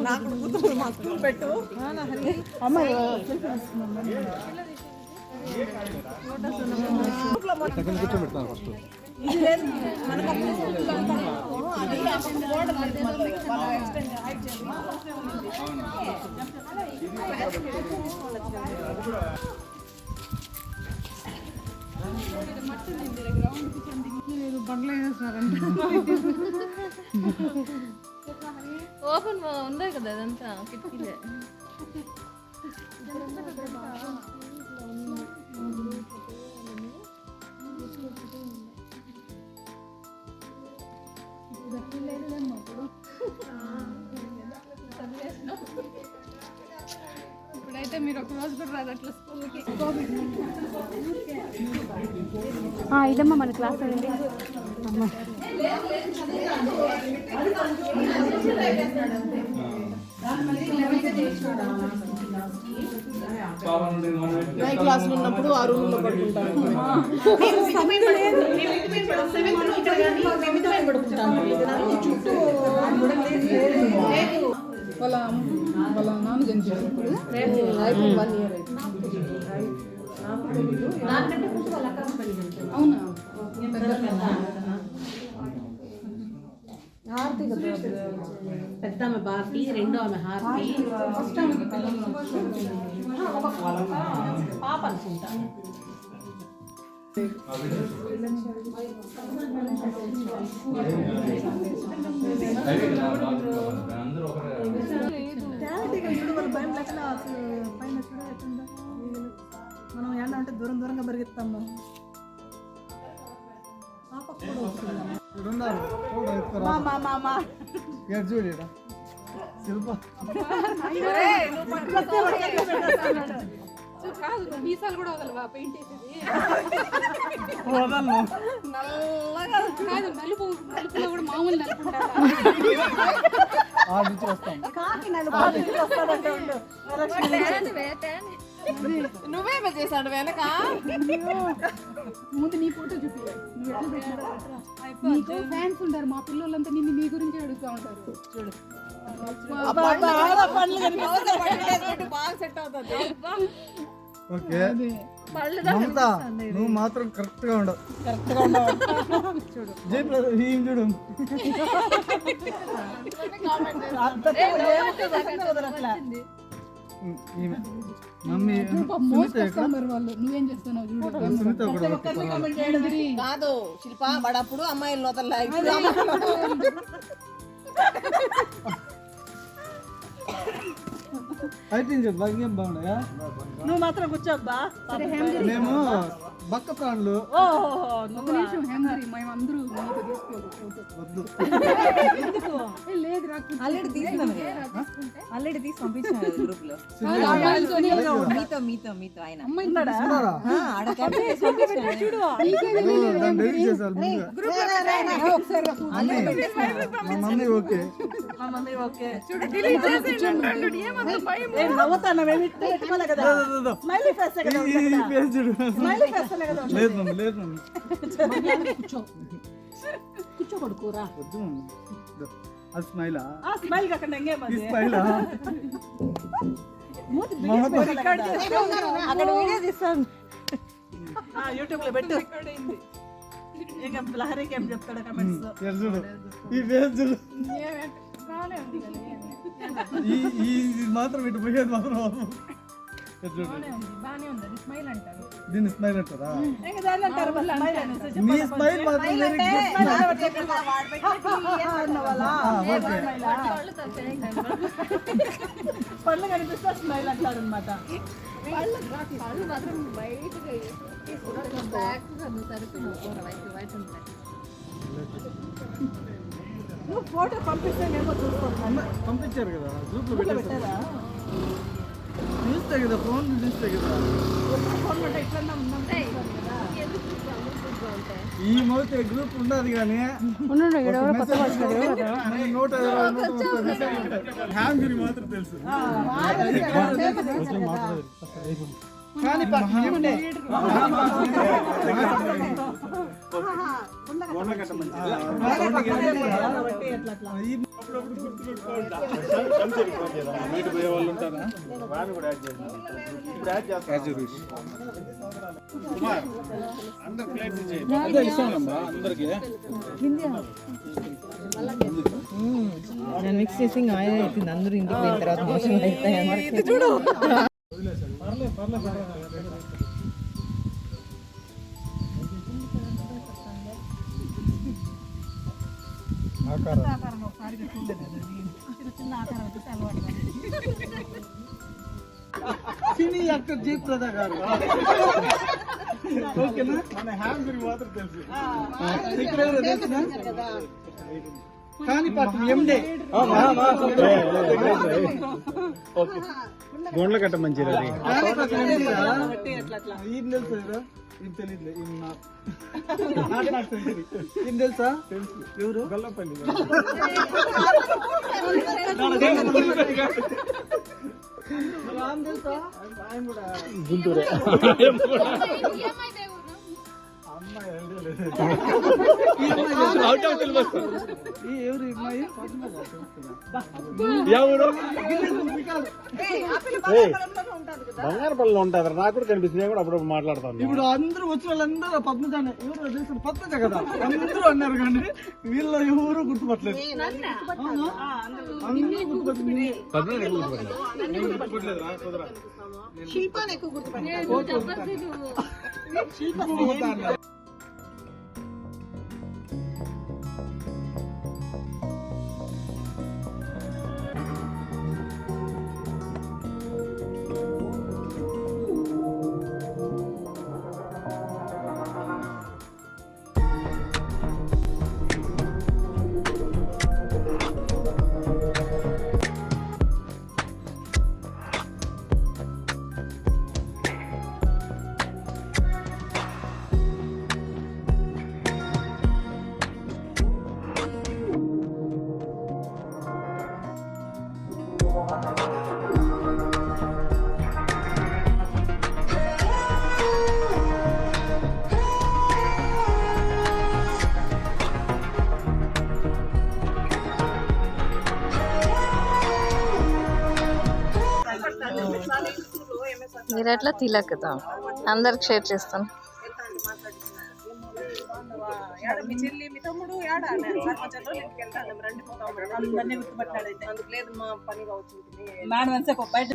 నాకు కూతురు మా స్కూల్ పెట్టు అమ్మాయి కూర్చోబెడతాను ఫస్ట్ బంగ్లా వేస్తున్నారంట ఓపెన్ ఉన్నాయి కదా అదంతా కిటికీలే. ఇప్పుడైతే మీరు ఒక రోజు కూడా రాదు అట్లా స్కూల్కి. ఇదమ్మా మన క్లాస్ అండి. క్లాసులు ఉన్నప్పుడు ఆ రూమ్ లో పడుకుంటాను. వాళ్ళ నాన్న చనిపోయినప్పుడు 1 year అవునా హారతి కదా పెద్ద ఆమె భారతి, రెండో ఆమె హారతి, ఫస్ట్ ఆమె పాప అనుకుంటా. మనం ఏడా అంటే దూరంగా పరిగెత్తాము. చూడ శిల్ప మీసాలు కూడా వదలవా పెయింట్ వేసేది కాదు. నలుపులో కూడా మామూలు నలుపు నువ్వేమో చేశాడు వెనక. ముందు నీ ఫోటో చూపి. నీకు ఫ్యాన్స్ ఉంటారు, మా పిల్లలంతా నిన్ను నీ గురించి అడుగుతూ ఉంటారు. చూడు బాగా సెట్ అవుతుంది. ఓకే మమత నువ్వు మాత్రం కరెక్ట్ గా ఉండవు. చూడు చూడు మమ్మీ నువ్వేం చేస్తున్నావు కాదు శిల్ప వాడప్పుడు అమ్మాయిలు లోతల్లా అయితే భాగ్యం బాగున్నాయా? నువ్వు మాత్రం కూర్చోబ్బా. మేము బక్క ప్రాణులు ఆల్రెడీ తీసి పంపించాను గ్రూప్ లో. మీతో ఆయన మమ్మీ ఓకే లేదు మమ్మీ లేదు మమ్మీ కూర్చోబడుకోరా. వద్దు మమ్మీ అది స్మైలా స్మైల్ కాకుండా స్మైలా అక్కడ వీడియో తీస్తాను యూట్యూబ్ లో పెట్టు. లహరికి ఏం చెప్తాడు కమెంట్స్ చూడు ఈ ఫేస్ చూడు ఈ మాత్రం ఇటు పోయేది మాత్రం దీన్ని స్మైల్ అంటారా? మీ స్మైల్ పళ్ళు కనిపిస్తే స్మైల్ అంటారు అనమాట. నువ్వు ఫోటో పంపిస్తే మేము చూస్తాం. పంపించారు కదా గ్రూప్ లో పెట్టారా? చూస్తే కదా ఫోన్ చూస్తే కదా ఫోన్ అంటే ఇట్లా ఉన్నాం. ఈ మౌత్ గ్రూప్ ఉండదు కానీ ఉండు ఎవరో కొత్త వచ్చినారు కదా 130 హ్యాంగిరి మాత్రం తెలుసు కానీ ఏమంటే నేను మిక్స్ చేసి ఇంకా ఆయన అవుతుంది అందరూ ఇంటికి పోయిన తర్వాత మోషన్ అవుతాయి చూడు సినీ యాక్టర్ జయప్రద గారు ఓకేనా మన హ్యాంగిరి మాత్రం తెలుసు ఇక్కడ ఎవరో తెలుసునా కానీ పాపం ఎండే గోండ్ల కట్ట మంచిది అది ఈయన తెలుసు కదా ఈయన తెలియదు ఈయన తెలుసా తెలుసు ఎవరు గొల్లపల్లి రామ్ తెలుసా ఆయన కూడా గుంటూరే ఎవరు అమ్మాయి బంగారపల్లిలో ఉంటుంది నాకు కూడా కనిపిస్తుంది నేను కూడా అప్పుడప్పుడు మాట్లాడతాను ఇప్పుడు అందరూ వచ్చిన వాళ్ళందరూ పద్మజానే ఎవరు తెలుసు పద్మజ కదా అందరూ అన్నారు కానీ వీళ్ళ ఎవరు గుర్తుపట్టలేదు అవునా? అందరూ గుర్తుపట్టింది శిల్పాన్ని ఎక్కువ గుర్తుపట్టాను మీరు ఎట్లా తిలకుతాం అందరికి షేర్ చేస్తాను మీ చెల్లి మీ తమ్ముడు ఏడా సర్పంచంలో ఇంటికి వెళ్తాను రండి పోతాం అందరినీ గుర్తుపట్టాడు అయితే అందుకు లేదు మా పని అవుతుంది మేడం అంతే బయట